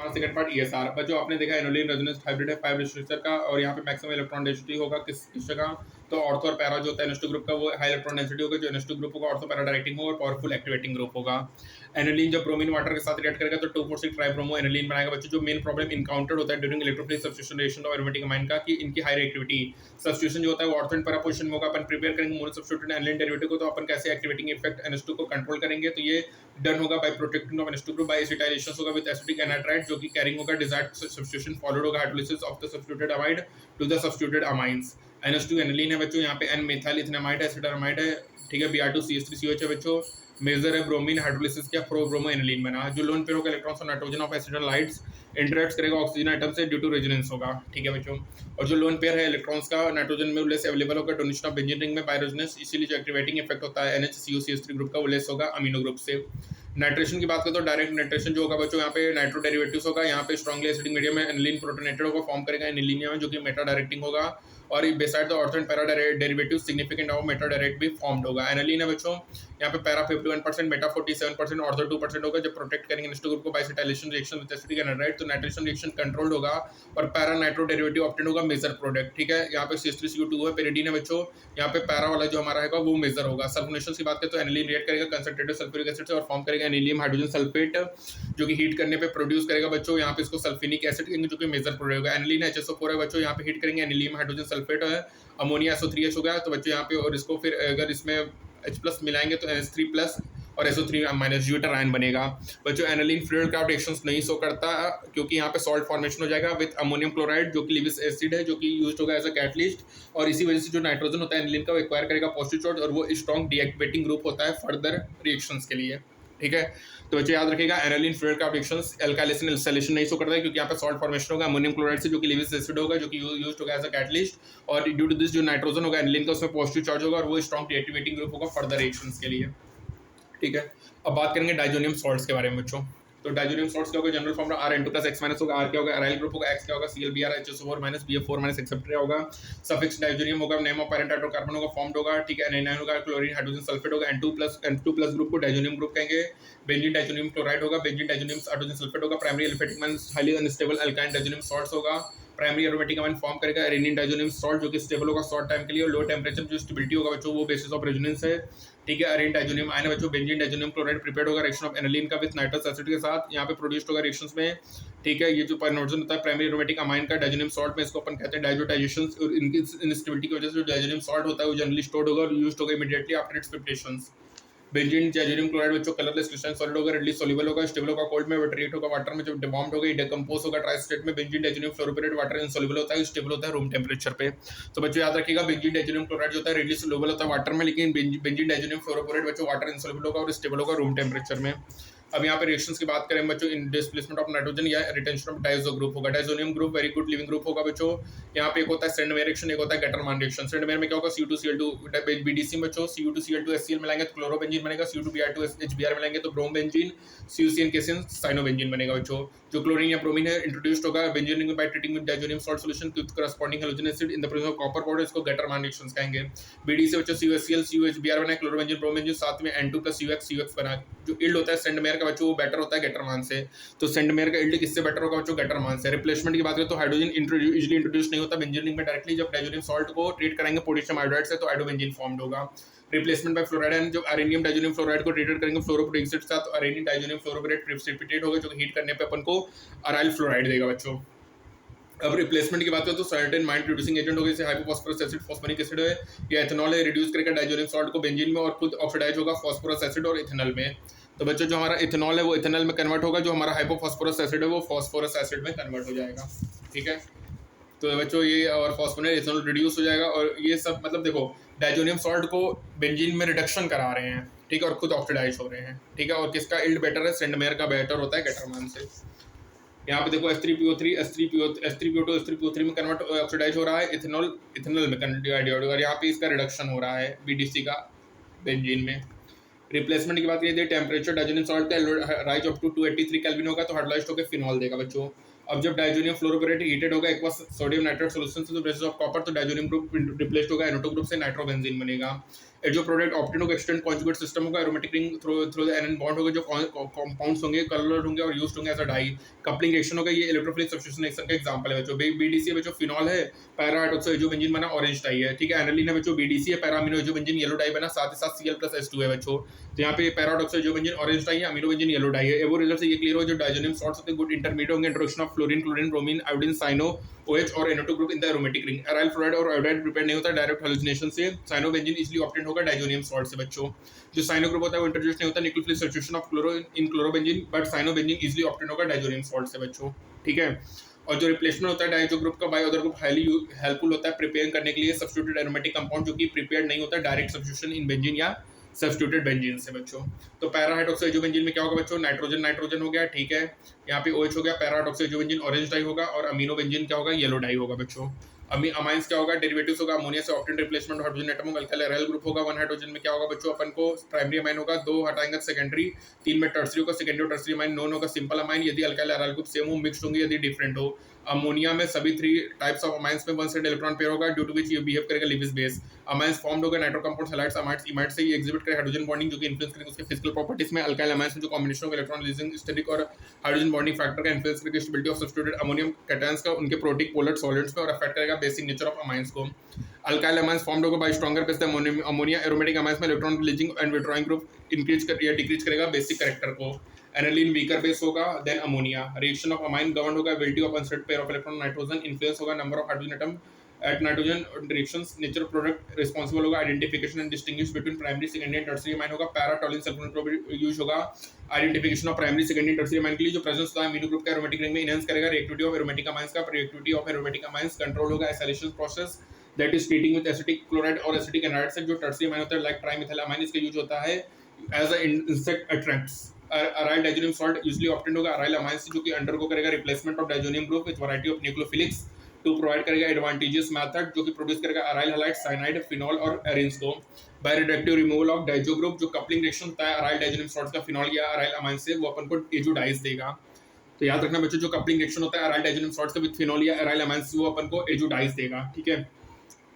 हमारा second part ESR. बच्चों आपने देखा एनोलिन रेजोनेंस हाइब्रिड है 5 रेसिस्टर का, और यहाँ पे मैक्सिमम इलेक्ट्रॉन डेंसिटी होगा किस जगह, तो ऑर्थो और पैरा जो होता है NH2 ग्रुप का वो हाई इलेक्ट्रॉन डेंसिटी होगा, जो NH2 ग्रुप होगा ऑर्थो पैरा डायरेक्टिंग होगा और पावरफुल एक्टिवेटिंग ग्रुप होगा। एनिलीन जब ब्रोमीन वाटर के साथ रिएक्ट करेगा तो 2,4,6 ट्राइब्रोमो एनिलीन बनाएगा। बच्चों जो मेन प्रॉब्लम इनकाउंटर्ड होता है during electrophilic substitution reaction of aromatic amine का, कि इनकी हाई रिएक्टिविटी सब्स्टिट्यूशन जो होता है वो ऑर्थो एंड पैरा पोजीशन में होगा। अपन प्रिपेयर करेंगे मोनो सब्स्टिट्यूटेड एनिलीन डेरिवेटिव को, तो अपन कैसे एक्टिवेटिंग इफेक्ट NH2 को कंट्रोल करेंगे, तो ये डन होगा by protecting of NH2 group by acetylation होगा विद एसिटिक एनाइट्राइड, जो कि कैरिंग होगा डिजायर्ड सब्स्टिट्यूशन, फॉलोड होगा hydrolysis of the substituted amide to the substituted amines. NH2 aniline है बच्चों, यहाँ पे N मेथाइल इथेनामाइड है, एसिटामाइड है, ठीक है, Br2CH3COH है बच्चों, मेजर है ब्रोमीन हाइड्रोलिसिस किया, प्रो ब्रोमो एनिलीन बना। जो लोन पेयर होगा इलेक्ट्रॉन्स और नाइट्रोजन ऑफ एसिडल लाइट्स इंटरेक्ट करेगा ऑक्सीजन आइटम से ड्यू टू रेजोनेंस होगा, ठीक है बच्चों। और जो लोन पेयर है इलेक्ट्रॉन्स का नाइट्रोजन में लेस अवेलेबल होगा डोनेशन ऑफ बेंजीन रिंग में बाय रेजोनेंस, इसीलिए जो एक्टिवेटिंग इफेक्ट होता है NHCOCH3 ग्रुप का वो लेस होगा अमीनो ग्रुप से। नाइट्रेशन की बात करें तो डायरेक्ट नाइट्रेशन जो होगा बच्चों, यहाँ पे नाइट्रो डेरिवेटिव्स होगा, यहाँ पे स्ट्रांगली एसिडिक मीडियम में एनिलीन प्रोटोनेटेड होगा, फॉर्म करेगा एनिलीनियम में, जो कि मेटा डायरेक्टिंग होगा, और beside the ortho and para derivative significant of Meta direct भी फॉर्म्ड होगा। एनिलीन है बच्चों, यहाँ पे पैरा 51%, मेटा 47%, ऑर्थो 2% होगा। जब प्रोटेक्ट करेंगे NH2 ग्रुप को by acetylation reaction with acetic anhydride, तो नाइट्रेशन रिएक्शन कंट्रोल्ड होगा और पैरा नाइट्रो डेरिवेटिव ऑब्टेन होगा मेजर प्रोडक्ट, ठीक है। यहाँ पे CH3CO2 है, पेरिडीन है बच्चों, यहाँ पे पैरा वाला जो हमारा है वो मेजर होगा। सल्फोनेशन की बात करें तो एनिलीन रिएक्ट करेगा कंसंट्रेटेड सल्फ्यूरिक एसिड से और फॉर्म करेगा एनिलियम हाइड्रोजन सल्फेट, जो कि हीट करने पे प्रोड्यूस करेगा बच्चों, यहाँ पे इसको सल्फिनिक एसिड कहेंगे, जो कि मेजर प्रोडक्ट होगा। एनिलीन HSO4 है बच्चों, यहाँ पे हीट करेंगे एनिलियम हाइड्रोजन सल्फेट है, अमोनिया SO3H हो गया, तो बच्चों यहाँ पे, और इसको फिर अगर इसमें H+ मिलाएंगे तो NH3+ और SO3- ज्यूटर आयन बनेगा। बच्चों एनिलीन फ्लूइड क्राफ्ट रिएक्शंस नहीं शो करता, क्योंकि यहाँ पे सॉल्ट फॉर्मेशन हो जाएगा विद अमोनियम क्लोराइड, जो कि लिविस एसिड है, जो कि यूज्ड होगा एज अ कैटलिस्ट, और इसी वजह से जो नाइट्रोजन होता है एनिलीन का वो एक्वायर करेगा पॉजिटिव चार्ज, और वो स्ट्रॉन्ग डीएक्टिवेटिंग ग्रुप होता है फर्दर रिएक्शंस के लिए, ठीक है। तो बच्चों याद रखिएगा aniline Friedel Craft reactions alkylation acylation नहीं शो करता है, क्योंकि यहाँ पे सॉल्ट फॉर्मेशन होगा अमोनियम क्लोराइड से, जो कि लिविस एसिड होगा, जो कि यूज्ड होगा एज अ कैटलिस्ट, और ड्यू टू दिस जो नाइट्रोजन होगा एनिलीन का उसमें पॉजिटिव चार्ज होगा, और वो स्ट्रॉन्ग डीएक्टिवेटिंग ग्रुप होगा फर्दर रिएक्शंस के लिए, ठीक है। अब बात करेंगे डाइजोनियम सॉल्ट्स के बारे में बच्चों। तो डाइजोनियम सॉल्ट्स क्या होगा, जनरल फॉर्मूला Rn2+X- होगा, R क्या होगा अराइल ग्रुप होगा, X क्या होगा ClBr HSO4- BF4- एक्सेप्टरा होगा, सफिक्स डाइजोनियम होगा, नेम ऑफ पेरेंट हाइड्रोकार्बन होगा फॉर्म्ड होगा, ठीक है। N होगा क्लोरीन हाइड्रोजन सल्फेट होगा, N2+ ग्रुप को डाइजोनियम ग्रुप कहेंगे। बेंजीन डाइजोनियम क्लोराइड होगा, बेंजीन डाइजोनियम हाइड्रोजन सल्फेट होगा, primary aliphatic means highly unstable alkyne diazonium salts होगा, प्राइमरी एरोमेटिक अमाइन फॉर्म करेगा एरेनिन डाइजोनियम सॉल्ट, जो कि स्टेबल होगा शॉर्ट टाइम के लिए, और लो टेंपरेचर जो स्टेबिलिटी होगा बच्चों वो बेसिस ऑफ रेजोनेंस है, ठीक है। अरेन डाइजोनियम आयन बच्चों, बेंजीन डाइजोनियम क्लोराइड प्रिपेयर्ड होगा रिएक्शन ऑफ एनिलीन का विद नाइट्रस एसिड के साथ, यहाँ पे प्रोड्यूस्ड होगा रिएक्शंस में, ठीक है। ये जो पाइनोजन होता है प्राइमरी एरोमेटिक अमाइन का डाइजोनियम सॉल्ट में, इसको अपन कहते हैं डाइजोटाइजेशन, और इनकी इनस्टेबिलिटी की वजह से जो डाइजोनियम सॉल्ट होता है वो जनरली स्टोर्ड होगा और यूज्ड होगा immediately after it's preparations. Benzene diazonium chloride बच्चों कलरलेस क्रिस्टलाइन सॉलिड होगा, रेडली सॉल्युबल होगा, स्टेबल होगा कोल्ड में, बट रिएक्ट होगा वाटर में, जब डिफॉर्म्ड होगा डिकम्पोज होगा ड्राई स्टेट में। बेंजीन डाइजोनियम फ्लोरोपेरेट वाटर इनसॉल्युबल होता है, स्टेबल होता है रूम टेंपरेचर पे। तो बच्चों याद रखिएगा बेंजीन डाइजोनियम क्लोराइड जो होता है रेडली सॉल्युबल होता है वाटर में, लेकिन बेंजीन डाइजोनियम फ्लोरोपेरेट बच्चों वाटर इनसॉल्युबल होगा और स्टेबल होगा रूम टेंपरेचर में। अब यहाँ पे रिएक्शंस की बात करें बच्चों, इन डिस्प्लेसमेंट ऑफ नाइट्रोजन या रिटेंशन ऑफ डाइजो ग्रुप होगा। Diazonium group very good leaving group होगा बच्चों। यहाँ पे एक होता है सेंडमेयर रिएक्शन, एक होता है गेटरमान रिएक्शन। सेंडमेयर में क्या होगा Cu2Cl2 BDC बच्चों, Cu2Cl2 HCl मिलाएंगे तो क्लोरोबेंजीन बनेगा, Cu2Br2 HBr मिलाएंगे तो ब्रोमबेंजीन, CuCN केसिन साइनोबेंजीन बनेगा बच्चों। जो क्लोरीन या ब्रोमीन है इंट्रोड्यूस्ड होगा benzene ring by treating with diazonium salt solution with corresponding halogen acid in the presence of copper powder, इसको गेटरमान रिएक्शंस कहेंगे। BDC बच्चों CuHCl CuHBr बना, क्लोरोबेंजीन ब्रोमबेंजीन, साथ में N2+CuX बना। जो इल्ड होता है सेंडमेयर का बच्चों वो बेटर होता है गेटरमान से। तो सेंडमेयर का इल्ड किससे बेटर होगा बच्चों, गेटरमान से। रिप्लेसमेंट की बात करें तो हाइड्रोजन इजीली इंट्रोड्यूस नहीं होता बेंजीन रिंग में डायरेक्टली, जब डाइजोनियम सॉल्ट को ट्रीट करेंगे पोटेशियम आयोडाइड से तो आयोडोबेंजीन फॉर्म्ड होगा। रिप्लेसमेंट बाय फ्लोराइड एंड, जब अरेनियम डाइजोनियम फ्लोराइड को ट्रीटेड करेंगे फ्लोरोप्रोटिक एसिड के साथ, तो अरेनियम डाइजोनियम फ्लोरोपेरेट प्रेसिपिटेट होगा, जो हीट करने पे अपन को अराइल फ्लोराइड देगा बच्चों। अब रिप्लेसमेंट की बात करें तो सर्टेन माइंड रिड्यूसिंग एजेंट होगा, जैसे हाइपोफॉस्फोरस एसिड, फॉस्फोनिक एसिड है या एथेनॉल है, रिड्यूस करेगा डाइजोनियम सॉल्ट को बेंजीन में और खुद ऑक्सीडाइज होगा फॉस्फोरस एसिड और इथेनॉल में। तो बच्चों जो हमारा इथेनॉल है वो इथेनॉल में कन्वर्ट होगा, जो हमारा हाइपोफॉस्फोरस एसिड है वो फॉस्फोरस एसिड में कन्वर्ट हो जाएगा, ठीक है। तो बच्चों ये और फॉस्फोनेट इथेनॉल रिड्यूस हो जाएगा, और ये सब मतलब देखो डाइजोनियम सॉल्ट को बेंजीन में रिडक्शन करा रहे हैं, ठीक है, और खुद ऑक्सीडाइज हो रहे हैं, ठीक है। और किसका इल्ड बेटर है, सेंडमेयर का बेटर होता है गेटरमान से। यहाँ पे देखो H3PO3 H3PO2 H3PO3 में कन्वर्ट ऑक्सीडाइज हो रहा है, इथेनॉल में कन्वर्ट, और यहाँ पे इसका रिडक्शन हो रहा है BDC का बेंजीन में। रिप्लेसमेंट की बात करिए टेम्परेचर डाइजोनियम सॉल्ट का राइज अप टू 283 केल्विन होगा तो हाइड्रोलाइज्ड होकर फिनॉल देगा बच्चों। अब जब डाइजोनियम फ्लोरोपेरेट हीटेड होगा एक बार सोडियम नाइट्रेट सॉल्यूशन से तो बेसिस ऑफ कॉपर, तो डाइजोनियम ग्रुप रिप्लेस्ड होगा NO2 ग्रुप से, नाइट्रोबेंजीन बनेगा। जो प्रोडक्ट ऑप्टेन होगा एक्सटेंड कॉन्जुगेट सिस्टम होगा, aromatic ring through the NN bond होगा, जो कंपाउंड्स होंगे कलर होंगे और यूज्ड होंगे as a dye. Coupling reaction होगा, ये इलेक्ट्रोफिलिक सब्स्टिट्यूशन रिएक्शन का एग्जांपल है बच्चों। बीडीसी है बच्चों फिनॉल है, पैरा हाइड्रोक्सो एजोबेंजीन बना ऑरेंज डाई है, ठीक है। एनालिन है बच्चों बीडीसी है, para amino azobenzene yellow die बना, साथ ही साथ Cl+H2 है बच्चों। तो यहाँ पे para hydroxy azobenzene orange dye है, अमीनो बेंजीन येलो डाई है। वो रिजल्ट से ये क्लियर हो जो डायजोनियम सॉल्ट्स होते हैं गुड इंटरमीडिएट होंगे, introduction of fluorine, chlorine, bromine, iodine, cyano, OH और NO2 group in the aromatic ring. Aryl fluoride और आयोडाइड प्रिपेयर नहीं होता डायरेक्ट हैलोजिनेशन से। साइनोबेंजीन इजीली ऑब्टेन होगा डायजोनियम सॉल्ट से बच्चों। जो साइनो ग्रुप होता है वो इंट्रोड्यूस नहीं होता nucleophilic substitution of chloro in chlorobenzene, but cyanobenzene easily obtain होगा डायजोनियम सॉल्ट से बच्चों, ठीक है। और जो रिप्लेसमेंट होता है डायजो ग्रुप का by other group highly helpful होता है प्रिपेयर करने के लिए सब्स्टिट्यूटेड एरोमेटिक कंपाउंड जो कि प्रिपेयर्ड नहीं होता डायरेक्ट सब्स्टिट्यूशन इन बेंजीन या सब्स्टिट्यूटेड बेंजीन से बच्चों। तो पैरा हाइड्रोक्सो एजोबेंजीन में क्या होगा बच्चों, नाइट्रोजन नाइट्रोजन हो गया, ठीक है। यहाँ पे OH हो गया, para hydroxy azobenzene orange dye होगा और अमीनो बेंजीन क्या होगा, येलो डाई होगा बच्चों। अमाइंस क्या होगा, डेरिवेटिव्स होगा, अमोनिया से ऑप्टेन रिप्लेसमेंट हाइड्रोजन एटम होगा, अल्काइल एराइल ग्रुप होगा। वन हाइड्रोजन में क्या होगा बच्चों, अपन को प्राइमरी अमाइन होगा, दो हटाएंगे सेकेंडरी, तीन में टर्सरी होगा, सेकेंडरी और टर्सरी अमाइन, नॉन होगा सिंपल अमाइन यदि अल्काइल एराइल ग्रुप सेम हो, मिक्स्ड होंगे यदि डिफरेंट हो। अमोनिया में सभी 3 टाइप्स ऑफ अमाइंस में वन साइड इलेक्ट्रॉन पेयर होगा ड्यू टू विच ये बिहेव करेगा लिविस बेस। अमाइंस फॉर्म्ड होगा नाइट्रो कंपाउंड्स हैलाइड्स अमाइड्स इमाइड्स से, ये एग्जिबिट करेगा हाइड्रोजन बॉन्डिंग जो कि इन्फ्लुएंस करेगा उसके फिजिकल प्रॉपर्टीज में। अल्काइल अमाइंस में जो combination of electron releasing steric और हाइड्रोजन बॉन्डिंग फैक्टर का इन्फ्लुएंस करेगा stability of substituted ammonium cations का उनके प्रोटिक पोलर सॉलिड्स में और अफेक्ट करेगा बेसिक नेचर ऑफ अमाइंस को। अल्काइल अमाइंस फॉर्म्ड होगा by stronger base the ammonia. Aromatic amines में electron releasing and withdrawing group increase कर या डिक्रीज करेगा बेसिक कैरेक्टर को। एनालिन वीकर बेस होगा then ammonia. Reaction of amine govern होगा ability of unshared pair of electron nitrogen, influence होगा number of hydrogen atom at nitrogen reactions. Nature product responsible होगा identification and distinguish between primary secondary and tertiary amine होगा। Para toluene sulfonate group use होगा identification of primary secondary tertiary amine के लिए। जो presence होता है amino group का aromatic ring में इनहेंस करेगा रिएक्टिविटी ऑफ एरोमेटिक अमाइंस का। Reactivity of aromatic amines control होगा acylation process that is treating with acetic chloride और एसिटिक एनाइड से। जो टर्सरी अमाइन होता है लाइक ट्राइमिथाइल अमाइन, इसका यूज होता है as a insect attracts. Aryl diazonium salt usually obtained होगा अराइल अमाइन से जो कि अंडरगो करेगा replacement of diazonium group with variety of nucleophiles to provide करेगा एडवांटेजेस मेथड जो कि प्रोड्यूस करेगा अराइल हैलाइड साइनाइड फिनॉल और एरिन्स को। Bye reductive removal of diazo group जो कपलिंग रिएक्शन होता है अराइल डायजोनियम सॉल्ट का फिनॉल या अराइल अमाइन से वो अपन को एजोडाइज देगा। तो याद रखना बच्चों जो कपलिंग रिएक्शन होता है अराइल डायजोनियम सॉल्ट का विद फिनॉल या अराइल अमाइन से वो अपन को एजोडाइज देगा, ठीक है।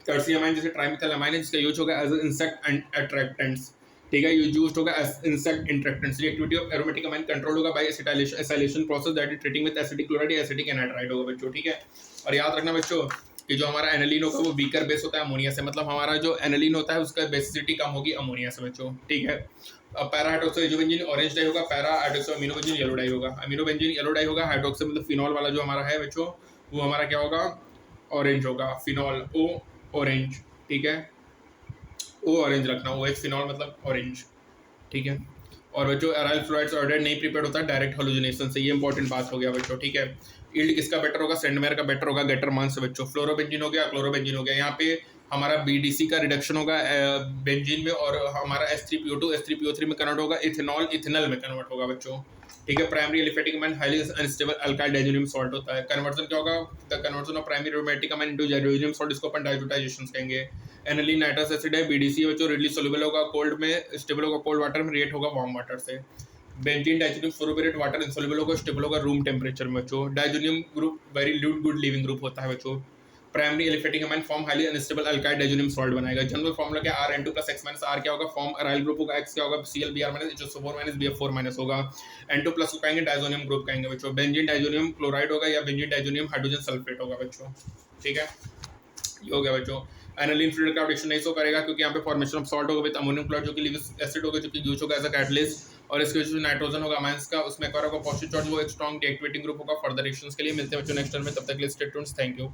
टर्सरी अमाइन जैसे ट्राइमिथाइल अमाइन है जिसका यूज होगा एज इंसेक्ट एंड अट्रैक्टेंट्स, ठीक है। यूज्ड होगा as insect attractants. Reactivity of aromatic amine control होगा by acetylation process that is treating with acetic chloride या एसिटिक एनाइड्राइड होगा बच्चों, ठीक है। और याद रखना बच्चों कि जो हमारा एनालिन होगा वो वीकर बेस होता है अमोनिया से, मतलब हमारा जो एनालिन होता है उसका बेसिसिटी कम होगी अमोनिया से बच्चों, ठीक है। अब para hydroxy azobenzene orange dye होगा, para hydroxy amino benzene yellow dye होगा। अमीनो बेंजीन येलो डाई होगा, हाइड्रोक्सो मतलब फिनॉल वाला जो हमारा है बच्चों वो हमारा क्या होगा ऑरेंज होगा, फिनॉल ओ ऑरेंज, ठीक है। ओ ऑरेंज रखना, OH फिनॉल मतलब ऑरेंज, ठीक है। और बच्चों अराइल फ्लोराइड्स ऑर्डर नहीं प्रिपेयर होता डायरेक्ट हैलोजिनेशन से, ये इंपॉर्टेंट बात हो गया बच्चों, ठीक है। यील्ड किसका बेटर होगा, सेंडमेयर का बेटर होगा गेटर मान से बच्चों। फ्लोरोबेंजीन हो गया, क्लोरोबेंजीन हो गया। यहाँ पे हमारा BDC का रिडक्शन होगा बेंजीन में और हमारा H3PO2 H3PO3 में कन्वर्ट होगा, इथेनॉल इथेनल में कन्वर्ट होगा बच्चों, ठीक है। Primary aliphatic amine highly unstable alkyl diazonium salt होता है। कन्वर्जन क्या होगा, the conversion of primary aromatic amine into diazonium salt, इसको अपन डायजोटाइजेशन कहेंगे। एनालिन नाइट्रस एसिड है, BDC है बच्चों, रिडली सोल्यूबल होगा कोल्ड में, स्टेबल होगा कोल्ड वाटर में, रिएक्ट होगा वार्म वाटर से। बेंजीन डाइजोनियम फ्लोरोबेरेट वाटर इंसोल्युबल होगा, स्टेबल होगा रूम टेम्परेचर में बच्चों। Diazonium group very good leaving group होता है बच्चों। Primary aliphatic amine form highly unstable alkyl diazonium salt बनाएगा। जनरल फॉर्मूला क्या Rn2 + X - R क्या होगा, फॉर्म अराइल ग्रुप होगा, X क्या होगा Cl Br - HSO4 - BF4 होगा। N2+ को कहेंगे डाइजोनियम ग्रुप कहेंगे बच्चों। बेंजीन डाइजोनियम क्लोराइड होगा या बेंजीन डाइजोनियम हाइड्रोजन सल्फेट होगा बच्चों, ठीक है। ये हो गया बच्चों। एनालिन फ्लूइड का रिएक्शन नहीं शो करेगा क्योंकि यहाँ पे फॉर्मेशन ऑफ सॉल्ट होगा विद अमोनियम क्लोराइड जो कि लिविक एसिड होगा जो कि यूज होगा एज अ कैटलिस्ट। और इसके जो नाइट्रोजन होगा अमाइंस का उसमें एक और होगा पॉजिटिव चार्ज, वो एक स्ट्रॉन्ग डीएक्टिवेटिंग ग्रुप होगा फर्दर रिएक्शंस के लिए। मिलते हैं बच्चों नेक्स्ट टर्म में, तब तक के लिए स्टे ट्यून्ड, थैंक यू।